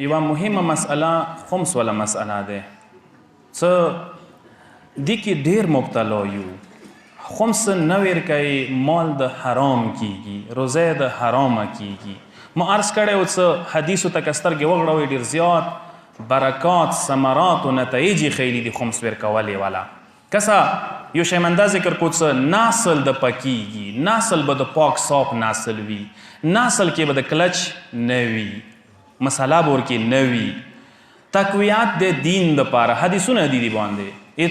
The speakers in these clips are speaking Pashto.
یوه مهمه مسئله خمس والا مسئله ده. څه دې کې ډېر مبتلا یو. خمس نه ورکوي، مال د حرام کیږي، روزه د حرامه کیږي. ما عرض کړی و څه حدیثو ته که سترګې وغړوئ ډېر زیات برکات، ثمرات و نتایج یې ښیلي دي خمس ورکولې والا. کسه یو شی من دا ذکر کو څه نسل د پکیږي، نسل به د پاک صاف نسل وي، نسل کې به د کلچ نه وي، مساله به ورکې نه وي. تقویات د دین دپاره حدیثونه دي دي باندې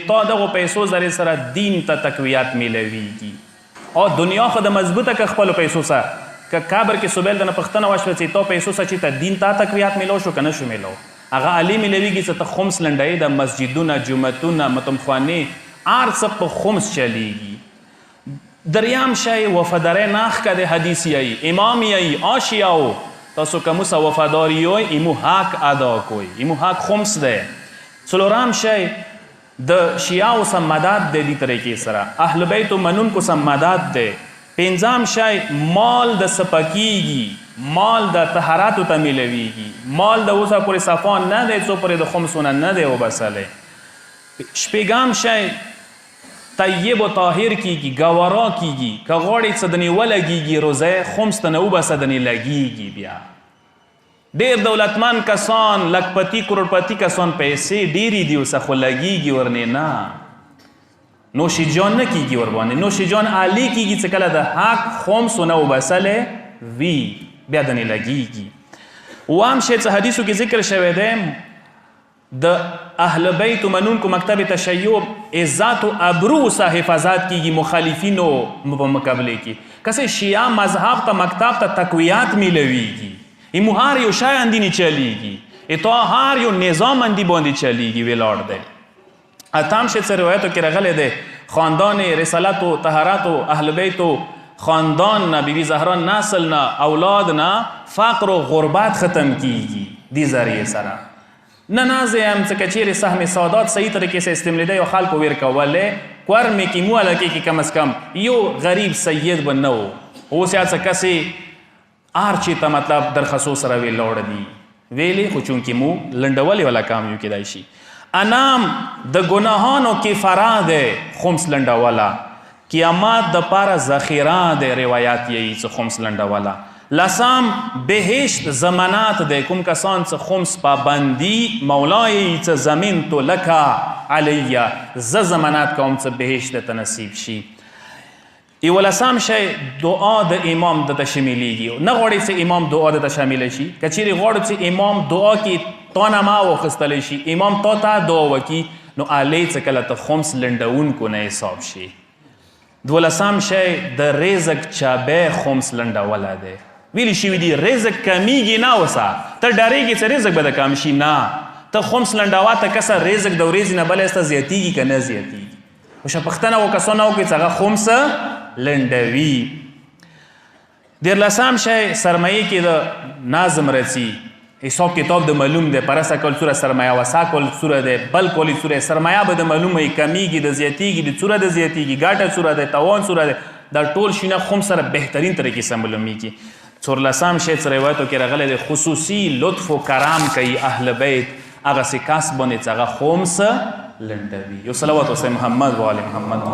تا دغو پیسو ذریعې سره دین ته تقویات میلویږي او دنیا خو د مضبوطه که خپلو پیسو سره که کابر کې سوبیل دنه پښتنه وشوه چې تا پیسو سره چې ته دین ته تقویات میلو شو که نه شو میلو، هغه علی میلویږي چې ته خمس لنډوي د مسجدونه، جوماتونه، متمخوانې هر څه په خمس چلیږي. دریم شی وفاداری ناخ که د حدیث یی امام یی آشیاو تاسو که موسه وفاداری یوی ایمو حق ادا کوی، ایمو حق خمس ده. څلورم شی د شیعو سم مدد ده دی طریقې سره، اهل بیتو منونکو سم مدد ده. پنځم شی مال د سپکیږي، مال د طهاراتو ته میلویږي، مال د اوسه پورې صفان نه دی څو پورې د خمسونه نه دی وبسلی. شپږم شی طیب و طاهر کیږي، ګوارا کیږي، که غواړې څه دنې ولګیږي روزه خمس ته نه وبسه دنې لګیږي. بیا ډېر دولتمند کسان، لکپتی کروڑپتی کسان پیسې ډېرې دي اوسه خو لګیږي ورنې نه، نوش جان نه کیږي ورباندې، نوش جان عالی کیږي چې کله د حق خمس ونه وبسلی وي بیا دنې لګیږي. اووم شی څه حدیثو کې ذکر شوی دی د اهل بیت منونکو مکتب تشیع عزت و ابرو سه حفاظت کیږي مخالفینو په مقابله کې. کسې شیعه مذهب ته مکتب ته تقویات میلویږي، ایمو هر یو شی اندې نه چلیږي، اتا هر یو نظام اندې باندې چلیږي ولاړ دی. اتم شی څه روایتو کې راغلی دی خاندان رسالت و طهارت و اهل بیت و خاندان نه بیبي زهرا نسل نه اولاد نه فقر و غربت ختم کیږي دې ذریعې سره. نه نازې هم څه که چیرې سهم سادات صحیح طریقې سره استعمالیده یا خلکو ورکولی کورمې کې مو هلکې کې کم از کم یو غریب سید به نه و. اوس یا څه کسې هر چې ته مطلب درخصو سره ویلوړ دي ویلې خو چونکې مو لنډولې والا کام یو کیدای شي. انام د ګناهانو کفاره دی خمس لنډوله، قیامت د پاره ذخیره دی روایات یې څه خمس لنډوله. لسم بهشت ضمانات دی، کوم کسان څه خمس پابندي مولای څه زمین تو لکه علیه زه ضمانات کوم څه بهشت ته نصیب شي. یولسم شی دعا د امام دته شاملیږي، نه غواړي چې امام دعا دته شامله شي، که چیرې غواړو چې امام دعا کې تا نه ما واخیستلی شي، امام تا ته دعا وکړي نو الی څه کله ته خمس لنډونکو نه حساب شي. دولسم شی د رزق چابه خمس لنډوله دی. ویلی شوي دي رزق کمیږي نه اوسه ته ډارېږي چې رزق به د کم شي، نه ته خمس لنډوه ته کسه رزق د ورځې نه بله سته زیاتیږي که نه زیاتیږي. خو پښتنه و کسانه وکړي چې هغه خمس لنډوي. دیرلسم شی سرمایې کې د نظم رسي، حساب کتاب د معلوم دی، پرسه کول څوره سرمایه وسه کول څوره دی، بل کولی څوره سرمایه به د معلومه کمیږي د زیاتیږي د څوره د زیاتیږي ګټه څوره دی، تاوان څوره دی، دا ټول شیونه خمس سره بهترین طریقې سره معلومیږي. څوارلسم شی څه روایتو کې راغلی دی خصوصي لطف و کرم کوي اهل بیت هغسې کس باندې چې هغه خمس لنډوي. یو صلوات وسه محمد و آل محمد.